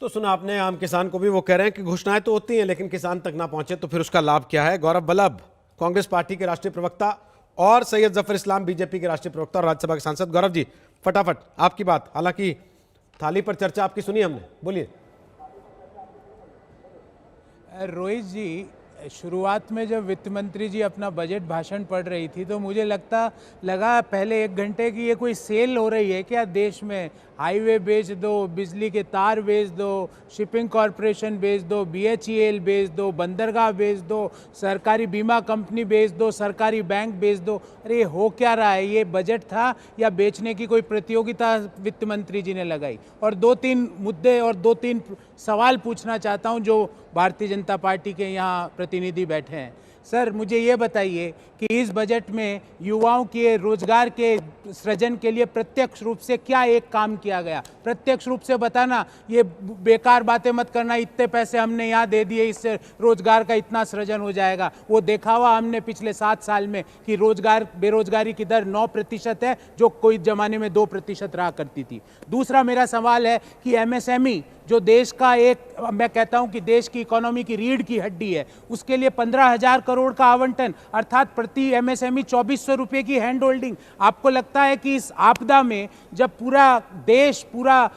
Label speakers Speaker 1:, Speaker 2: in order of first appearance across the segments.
Speaker 1: तो सुना आपने आम किसान को भी, वो कह रहे हैं कि घोषणाएं तो होती हैं लेकिन किसान तक ना पहुंचे तो फिर उसका लाभ क्या है। गौरव वल्लभ, कांग्रेस पार्टी के राष्ट्रीय प्रवक्ता, और सैयद जफर इस्लाम, बीजेपी के राष्ट्रीय प्रवक्ता और राज्यसभा के सांसद। गौरव जी, फटाफट आपकी बात। हालांकि थाली पर चर्चा आपकी सुनी हमने, बोलिए।
Speaker 2: रोहित जी, शुरुआत में जब वित्त मंत्री जी अपना बजट भाषण पढ़ रही थी तो मुझे लगा पहले 1 घंटे की ये कोई सेल हो रही है क्या देश में। हाईवे बेच दो, बिजली के तार बेच दो, शिपिंग कॉरपोरेशन बेच दो, BHEL बेच दो, बंदरगाह बेच दो, सरकारी बीमा कंपनी बेच दो, सरकारी बैंक बेच दो। अरे ये हो क्या रहा है? ये बजट था या बेचने की कोई प्रतियोगिता वित्त मंत्री जी ने लगाई? और 2-3 मुद्दे और 2-3 सवाल पूछना चाहता हूं जो भारतीय जनता पार्टी के यहाँ प्रतिनिधि बैठे हैं। सर, मुझे ये बताइए कि इस बजट में युवाओं के रोजगार के सृजन के लिए प्रत्यक्ष रूप से क्या एक काम किया गया? प्रत्यक्ष रूप से बताना, ये बेकार बातें मत करना, इतने पैसे हमने यहाँ दे दिए, इससे रोजगार का इतना सृजन हो जाएगा। वो देखा हुआ हमने पिछले 7 साल में कि बेरोजगारी की दर 9% है, जो कोई जमाने में 2% रहा करती थी। दूसरा मेरा सवाल है कि MSME जो देश का मैं कहता हूं कि देश की इकोनॉमी की रीढ़ की हड्डी है, उसके लिए 15,000 करोड़ का आवंटन, अर्थात प्रति MSME 2400 रुपये की हैंड होल्डिंग। आपको लगता है कि इस आपदा में जब पूरा देश, पूरा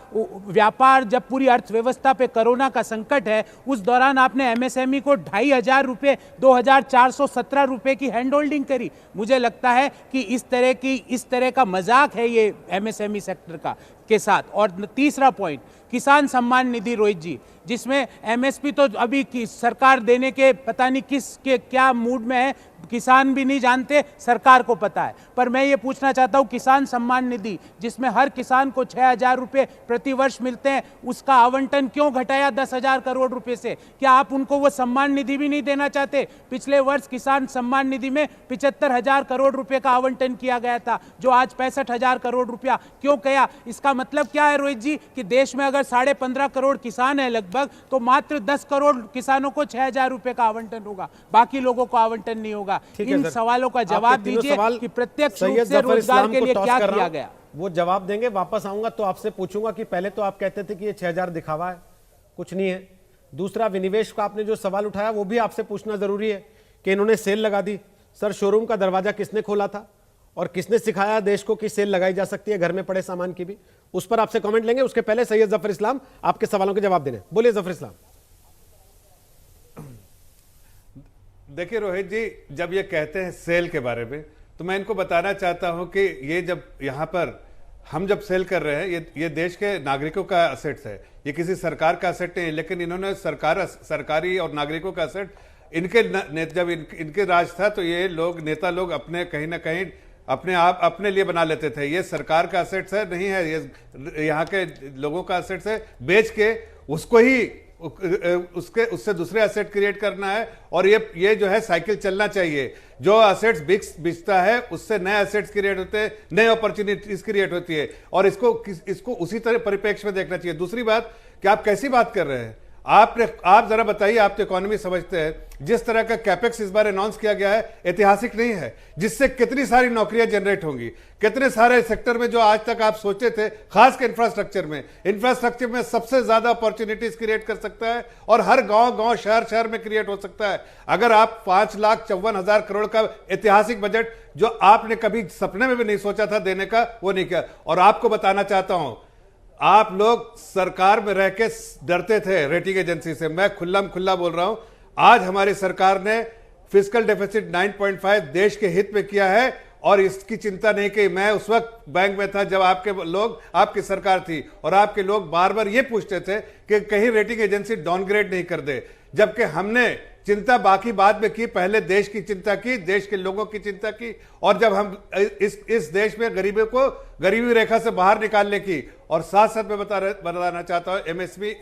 Speaker 2: व्यापार, जब पूरी अर्थव्यवस्था पे कोरोना का संकट है, उस दौरान आपने MSME को 2,500 रुपये, 2,417 रुपये की हैंड होल्डिंग करी? मुझे लगता है कि इस तरह का मजाक है ये MSME सेक्टर का के साथ। और तीसरा पॉइंट, किसान सम्मान निधि रोहित जी, जिसमें MSP तो अभी की सरकार देने के पता नहीं क्या मूड में है, किसान भी नहीं जानते, सरकार को पता है। पर मैं ये पूछना चाहता हूँ, किसान सम्मान निधि जिसमें हर किसान को 6,000 रुपये प्रति वर्ष मिलते हैं, उसका आवंटन क्यों घटाया 10,000 करोड़ रुपए से? क्या आप उनको वो सम्मान निधि भी नहीं देना चाहते? पिछले वर्ष किसान सम्मान निधि में 75,000 करोड़ रुपए का आवंटन किया गया था, जो आज 65,000 करोड़ रुपया क्यों किया? इसका मतलब क्या है रोहित जी कि देश में अगर 15.5 करोड़ किसान है लगभग, तो मात्र 10 करोड़ किसानों को 6,000 रुपए का आवंटन होगा, बाकी लोगों को आवंटन नहीं होगा। इन सवालों का जवाब दीजिए कि प्रत्यक्ष रूप से रोजगार के लिए क्या किया गया।
Speaker 1: वो जवाब देंगे। वापस आऊंगा तो आपसे पूछूंगा कि पहले तो आप कहते थे कि ये 6,000 दिखावा है, कुछ नहीं है। दूसरा, विनिवेश का आपने जो सवाल उठाया वो भी आपसे पूछना जरूरी है कि इन्होंने सेल लगा दी। सर, शोरूम का दरवाजा किसने खोला था और किसने सिखाया देश को कि सेल लगाई जा सकती है घर में पड़े सामान की भी? उस पर आपसे कमेंट लेंगे। उसके पहले सैयद जफर इस्लाम आपके सवालों के जवाब देने। बोलिए जफर इस्लाम।
Speaker 3: देखिए रोहित जी, जब ये कहते हैं सेल के बारे में, तो मैं इनको बताना चाहता हूं कि ये जब यहाँ पर हम जब सेल कर रहे हैं, ये देश के नागरिकों का असेट्स है, ये किसी सरकार का असेट नहीं है। लेकिन इन्होंने सरकारी और नागरिकों का असेट जब इनके राज था तो ये लोग, नेता लोग अपने कहीं ना कहीं अपने लिए बना लेते थे। ये सरकार का असेट्स है, नहीं है, ये यहाँ के लोगों का असेट्स है। बेच के उसको ही उससे दूसरे असेट क्रिएट करना है। और ये जो है साइकिल चलना चाहिए। जो असेट्स बिकता है उससे नए असेट्स क्रिएट होते हैं, नए अपॉर्चुनिटीज क्रिएट होती है, और इसको उसी तरह परिप्रेक्ष्य में देखना चाहिए। दूसरी बात कि आप कैसी बात कर रहे हैं? आप जरा बताइए, आप तो इकोनॉमी समझते हैं, जिस तरह का कैपेक्स इस बार अनाउंस किया गया है ऐतिहासिक नहीं है, जिससे कितनी सारी नौकरियां जनरेट होंगी, कितने सारे सेक्टर में जो आज तक आप सोचे थे, खासकर इंफ्रास्ट्रक्चर में सबसे ज्यादा अपॉर्चुनिटीज क्रिएट कर सकता है, और हर गांव शहर में क्रिएट हो सकता है। अगर आप 5,54,000 करोड़ का ऐतिहासिक बजट, जो आपने कभी सपने में भी नहीं सोचा था देने का, वो नहीं किया। और आपको बताना चाहता हूं, आप लोग सरकार में रह के डरते थे रेटिंग एजेंसी से। मैं खुल्ला बोल रहा हूं, आज हमारी सरकार ने फिस्कल डेफिसिट 9.5 देश के हित में किया है, और इसकी चिंता नहीं की। मैं उस वक्त बैंक में था जब आपकी सरकार थी, और आपके लोग बार बार ये पूछते थे कि कहीं रेटिंग एजेंसी डाउनग्रेड नहीं कर दे, जबकि हमने चिंता बाकी बाद में की, पहले देश की चिंता की, देश के लोगों की चिंता की। और जब हम इस देश में गरीबी रेखा से बाहर निकालने की, और साथ साथ मैं बताना चाहता हूं MSP